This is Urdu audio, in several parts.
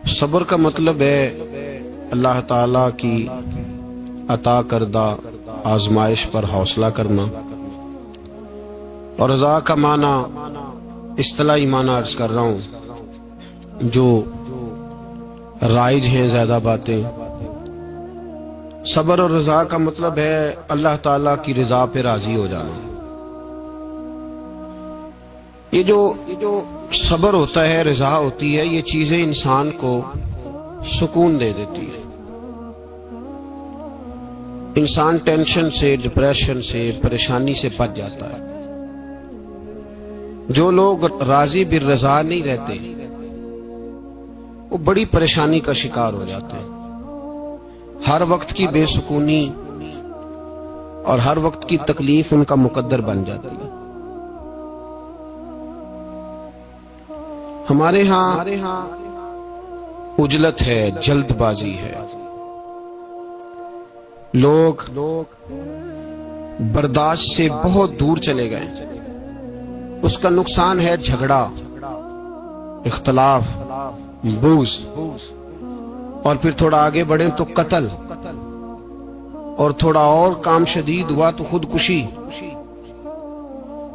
صبر کا مطلب ہے اللہ تعالی کی عطا کردہ آزمائش پر حوصلہ کرنا، اور رضا کا معنی اصطلاحی معنی عرض کر رہا ہوں جو رائج ہیں زیادہ باتیں۔ صبر اور رضا کا مطلب ہے اللہ تعالیٰ کی رضا پہ راضی ہو جانا۔ یہ جو صبر ہوتا ہے، رضا ہوتی ہے، یہ چیزیں انسان کو سکون دے دیتی ہے۔ انسان ٹینشن سے، ڈپریشن سے، پریشانی سے بچ جاتا ہے۔ جو لوگ راضی بالرضا نہیں رہتے وہ بڑی پریشانی کا شکار ہو جاتے ہیں۔ ہر وقت کی بے سکونی اور ہر وقت کی تکلیف ان کا مقدر بن جاتی ہے۔ ہمارے ہاں عجلت ہے، جلد بازی ہے، لوگ برداشت سے بہت دور چلے گئے۔ اس کا نقصان ہے جھگڑا، اختلاف، بغض، اور پھر تھوڑا آگے بڑھیں تو قتل، اور تھوڑا اور کام شدید ہوا تو خودکشی۔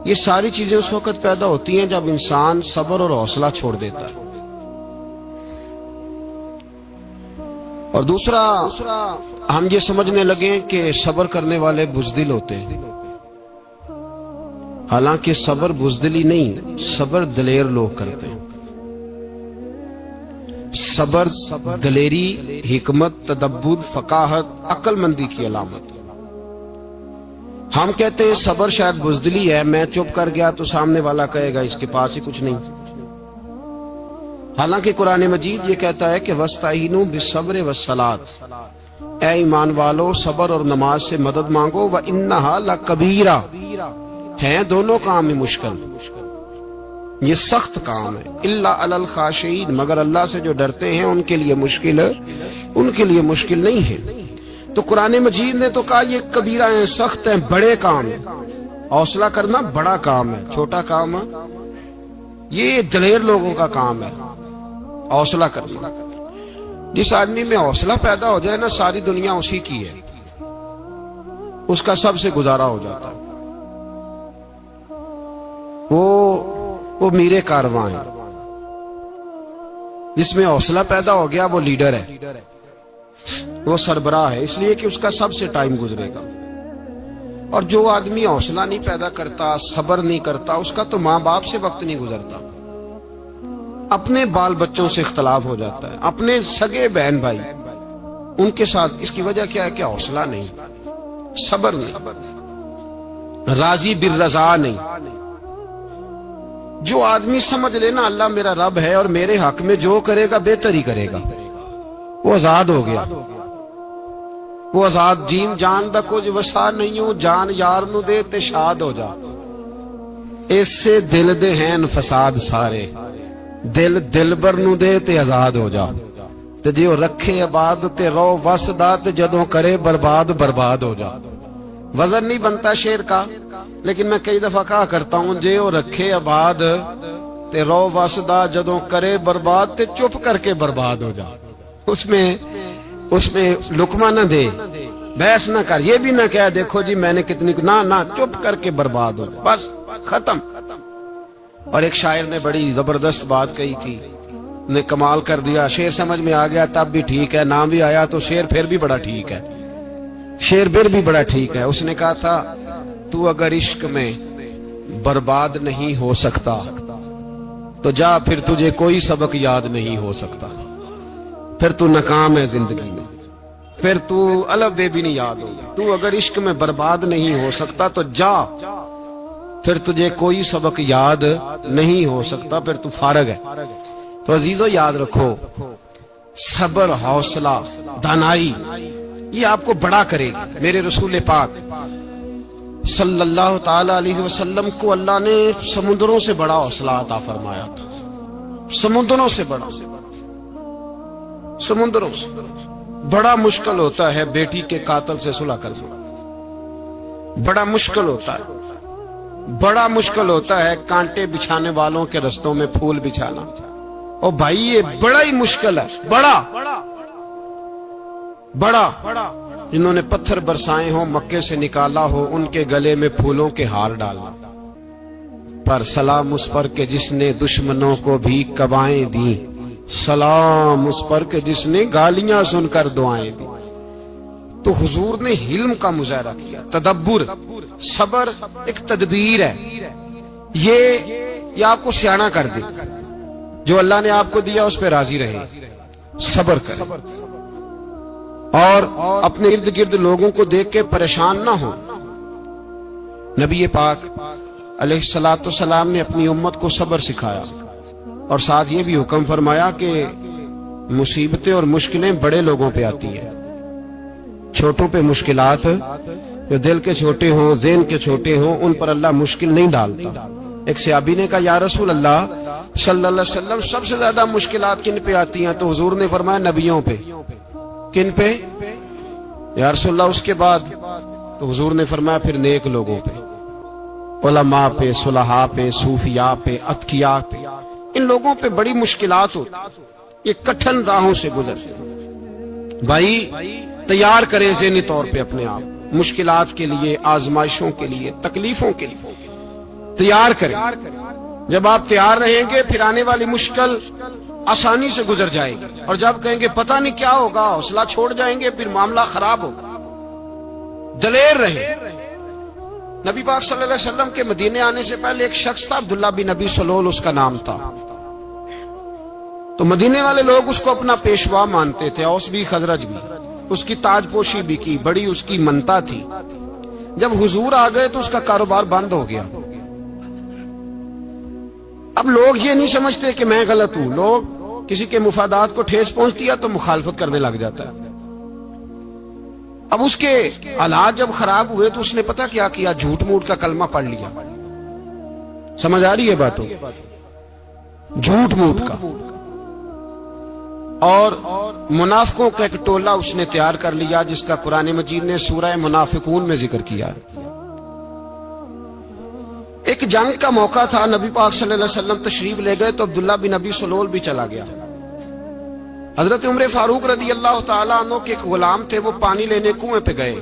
یہ ساری چیزیں اس وقت پیدا ہوتی ہیں جب انسان صبر اور حوصلہ چھوڑ دیتا ہے۔ اور دوسرا، ہم یہ سمجھنے لگے کہ صبر کرنے والے بزدل ہوتے ہیں، حالانکہ صبر بزدلی نہیں، صبر دلیر لوگ کرتے ہیں۔ صبر دلیری، حکمت، تدبر، فقاہت، عقل مندی کی علامت۔ ہم کہتے ہیں صبر شاید بزدلی ہے، میں چپ کر گیا تو سامنے والا کہے گا اس کے پاس ہی کچھ نہیں، حالانکہ قرآن مجید یہ کہتا ہے کہ وَاسْتَعِینُوا بِالصَّبْرِ وَالصَّلَاةِ، اے ایمان والو صبر اور نماز سے مدد مانگو، وَإِنَّهَا لَكَبِیرَةٌ، ہیں دونوں کام مشکل، یہ سخت کام ہے، اِلَّا عَلَى الْخَاشِعِینَ، مگر اللہ سے جو ڈرتے ہیں ان کے لیے مشکل ہے، ان کے لیے مشکل نہیں ہے۔ تو قرآن مجید نے تو کہا یہ کبیرہ ہیں، سخت ہیں، بڑے کام ہیں۔ حوصلہ کرنا بڑا کام ہے، چھوٹا کام ہے، یہ دلیر لوگوں کا کام ہے حوصلہ کرنا۔ جس آدمی میں حوصلہ پیدا ہو جائے نا، ساری دنیا اسی کی ہے، اس کا سب سے گزارا ہو جاتا ہے۔ وہ میرے کارواں ہے، جس میں حوصلہ پیدا ہو گیا وہ لیڈر ہے، وہ سربراہ ہے، اس لیے کہ اس کا سب سے ٹائم گزرے گا۔ اور جو آدمی حوصلہ نہیں پیدا کرتا، صبر نہیں کرتا، اس کا تو ماں باپ سے وقت نہیں گزرتا، اپنے بال بچوں سے اختلاف ہو جاتا ہے، اپنے سگے بہن بھائی ان کے ساتھ۔ اس کی وجہ کیا ہے کہ حوصلہ نہیں، صبر نہیں، راضی بالرضا نہیں۔ جو آدمی سمجھ لینا اللہ میرا رب ہے اور میرے حق میں جو کرے گا بہتر ہی کرے گا، وہ آزاد ہو گیا، وہ آزاد۔ جیم جان دا کچھ وسا نہیں ہوں، جان یار نو دے تے شاد ہو جا، اس سے دل دے ہیں فساد سارے، دل دلبر نو دے تے آزاد ہو جا، تے جے وہ رکھے آباد تے رو وس دا، تے جدوں کرے برباد برباد ہو جا۔ وزن نہیں بنتا شعر کا، لیکن میں کئی دفعہ کہا کرتا ہوں، جے وہ رکھے آباد تے رو وس دا، جدوں کرے برباد تے چپ کر کے برباد ہو جا۔ اس میں لقمہ نہ دے، بحث نہ کر، یہ بھی نہ کہہ دیکھو جی میں نے کتنی، نہ چپ کر کے برباد ہو جا، بس ختم۔ اور ایک شاعر نے بڑی زبردست بات کہی تھی، نے کمال کر دیا، شعر سمجھ میں آ گیا تب بھی ٹھیک ہے، نام بھی آیا تو شعر پھر بھی بڑا ٹھیک ہے، شعر پھر بھی بڑا ٹھیک ہے۔ اس نے کہا تھا، تو اگر عشق میں برباد نہیں ہو سکتا تو جا، پھر تجھے کوئی سبق یاد نہیں ہو سکتا، پھر تو ناکام ہے زندگی میں، پھر تو الف بے بھی نہیں یاد ہوگا۔ تو اگر عشق میں برباد نہیں ہو سکتا تو جا، پھر تجھے کوئی سبق یاد نہیں ہو سکتا، پھر تو فارغ ہے۔ تو عزیزو یاد رکھو، صبر، حوصلہ، دانائی، یہ آپ کو بڑا کرے گی۔ میرے رسول پاک صلی اللہ تعالی علیہ وسلم کو اللہ نے سمندروں سے بڑا حوصلہ عطا فرمایا تھا، سمندروں سے بڑا، سمندروں سے بڑا مشکل ہوتا ہے بیٹی کے قاتل سے صلح کرنا، بڑا مشکل ہوتا ہے، بڑا مشکل ہوتا ہے کانٹے بچھانے والوں کے رستوں میں پھول بچھانا، اور بھائی یہ بڑا ہی مشکل ہے، بڑا جنہوں نے پتھر برسائے ہوں، مکے سے نکالا ہو، ان کے گلے میں پھولوں کے ہار ڈالنا، پر سلام اس پر کہ جس نے دشمنوں کو بھی قبائیں دیں، سلام اس پر کہ جس نے گالیاں سن کر دعائیں دی۔ تو حضور نے حلم کا مظاہرہ کیا، تدبر، صبر ایک تدبیر ہے، یہ آپ کو سیاںہ کر دے، جو اللہ نے آپ کو دیا اس پہ راضی رہے، صبر کرے، اور اپنے ارد گرد لوگوں کو دیکھ کے پریشان نہ ہو۔ نبی پاک علیہ الصلوۃ والسلام نے اپنی امت کو صبر سکھایا، اور ساتھ یہ بھی حکم فرمایا کہ مصیبتیں اور مشکلیں بڑے لوگوں پہ آتی ہیں، چھوٹوں پہ مشکلات، جو دل کے چھوٹے ہوں، ذہن کے چھوٹے ہوں، ان پر اللہ مشکل نہیں ڈالتا۔ ایک صحابی نے کہا یا رسول اللہ صلی اللہ علیہ وسلم سب سے زیادہ مشکلات کن پہ آتی ہیں؟ تو حضور نے فرمایا نبیوں پہ۔ کن پہ یا رسول اللہ؟ اس کے بعد تو حضور نے فرمایا پھر نیک لوگوں پہ، علماء پہ، صلحاء پہ، صوفیاء پہ، اتقیاء پہ، ان لوگوں پہ بڑی مشکلات ہوتی، یہ کٹھن راہوں سے گزرتے ہیں۔ بھائی تیار کریں ذہنی طور پہ اپنے آپ مشکلات کے لیے، آزمائشوں کے لیے، تکلیفوں کے لیے تیار کریں۔ جب آپ تیار رہیں گے پھر آنے والی مشکل آسانی سے گزر جائے گی، اور جب کہیں گے پتہ نہیں کیا ہوگا، حوصلہ چھوڑ جائیں گے، پھر معاملہ خراب ہوگا۔ دلیر رہیں۔ نبی پاک صلی اللہ علیہ وسلم کے مدینے آنے سے پہلے ایک شخص تھا، عبداللہ بن ابی سلول اس کا نام تھا، تو مدینے والے لوگ اس کو اپنا پیشوا مانتے تھے، اوس بھی خزرج بھی، اس کی تاج پوشی بھی کی، بڑی اس کی منتا تھی۔ جب حضور آ گئے تو اس کا کاروبار بند ہو گیا۔ اب لوگ یہ نہیں سمجھتے کہ میں غلط ہوں، لوگ کسی کے مفادات کو ٹھیس پہنچتی ہے تو مخالفت کرنے لگ جاتا ہے۔ اب اس کے حالات جب خراب ہوئے تو اس نے پتہ کیا کیا، جھوٹ موٹ کا کلمہ پڑھ لیا۔ سمجھ آ رہی ہے باتوں؟ جھوٹ موٹ کا، اور منافقوں کا ایک ٹولہ اس نے تیار کر لیا، جس کا قرآن مجید نے سورہ منافقون میں ذکر کیا۔ ایک جنگ کا موقع تھا، نبی پاک صلی اللہ علیہ وسلم تشریف لے گئے تو عبداللہ بن ابی سلول بھی چلا گیا۔ حضرت عمر فاروق رضی اللہ تعالیٰ عنہ کے ایک غلام تھے، وہ پانی لینے کنویں پہ گئے،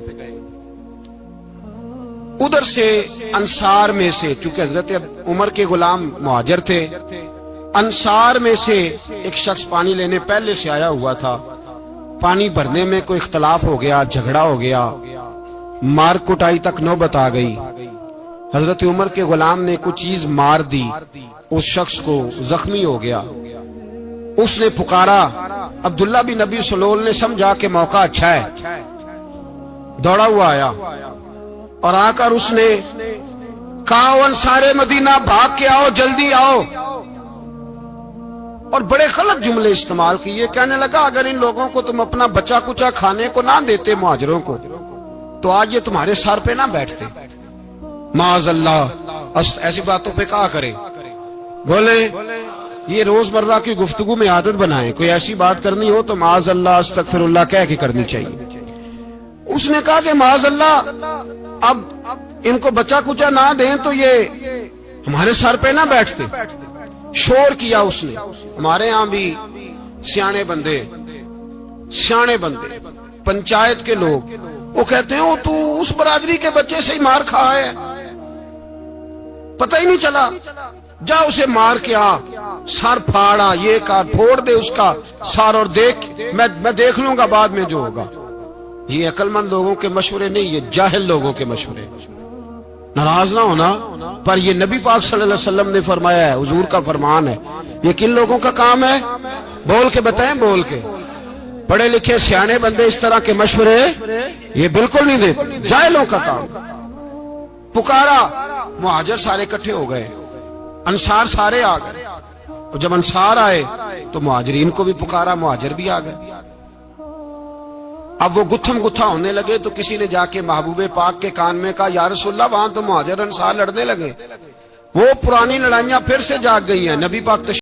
ادھر سے انصار میں سے، چونکہ حضرت عمر کے غلام مہاجر تھے، انصار میں سے ایک شخص پانی لینے پہلے سے آیا ہوا تھا۔ پانی بھرنے میں کوئی اختلاف ہو گیا، جھگڑا ہو گیا، مار کٹائی تک نوبت آ گئی۔ حضرت عمر کے غلام نے کچھ چیز مار دی، اس شخص کو زخمی ہو گیا۔ اس نے پکارا، عبداللہ بن ابی سلول نے سمجھا کہ موقع اچھا ہے، دوڑا ہوا آیا، اور آ کر اس نے کہا انصارے مدینہ بھاگ کے آؤ، جلدی آؤ، اور بڑے غلط جملے استعمال کیے۔ کہنے لگا اگر ان لوگوں کو تم اپنا بچا کچا کھانے کو نہ دیتے، مہاجروں کو، تو آج یہ تمہارے سر پہ نہ بیٹھتے۔ معاذ اللہ، ایسی باتوں پہ کہا کرے، بولے یہ روزمرہ کی گفتگو میں عادت بنائیں، کوئی ایسی بات کرنی ہو تو معاذ اللہ، استغفر اللہ کہہ کے کرنی چاہیے۔ اس نے کہا کہ معاذ اللہ اب ان کو بچا کچا نہ دیں تو یہ ہمارے سر پہ نہ بیٹھتے۔ شور کیا اس نے۔ ہمارے ہاں بھی سیانے بندے پنچایت کے لوگ وہ کہتے ہیں تو اس برادری کے بچے سے ہی مار کھا ہے، پتہ ہی نہیں چلا، جا اسے مار کے آ، سر پھاڑا، یہ کار پھوڑ دے اس کا سر، اور دیکھ میں دیکھ لوں گا بعد میں جو ہوگا۔ یہ عقل مند لوگوں کے مشورے نہیں، یہ جاہل لوگوں کے مشورے۔ ناراض نہ ہونا، پر یہ نبی پاک صلی اللہ علیہ وسلم نے فرمایا ہے، حضور کا فرمان ہے۔ یہ کن لوگوں کا کام ہے؟ بول کے بتائیں، بول کے۔ پڑھے لکھے سیانے بندے اس طرح کے مشورے یہ بالکل نہیں دیتے، جاہلوں کا کام۔ پکارا، مہاجر سارے اکٹھے ہو گئے، انصار سارے آ گئے، اور جب انصار آئے تو مہاجرین کو بھی پکارا، مہاجر بھی آ گئے۔ اب وہ گتھم گتھا ہونے لگے تو کسی نے جا کے محبوب پاک کے کان میں کہا یا رسول اللہ وہاں تو مہاجر انصار لڑنے لگے، وہ پرانی لڑائیاں پھر سے جاگ گئی ہیں۔ نبی پاک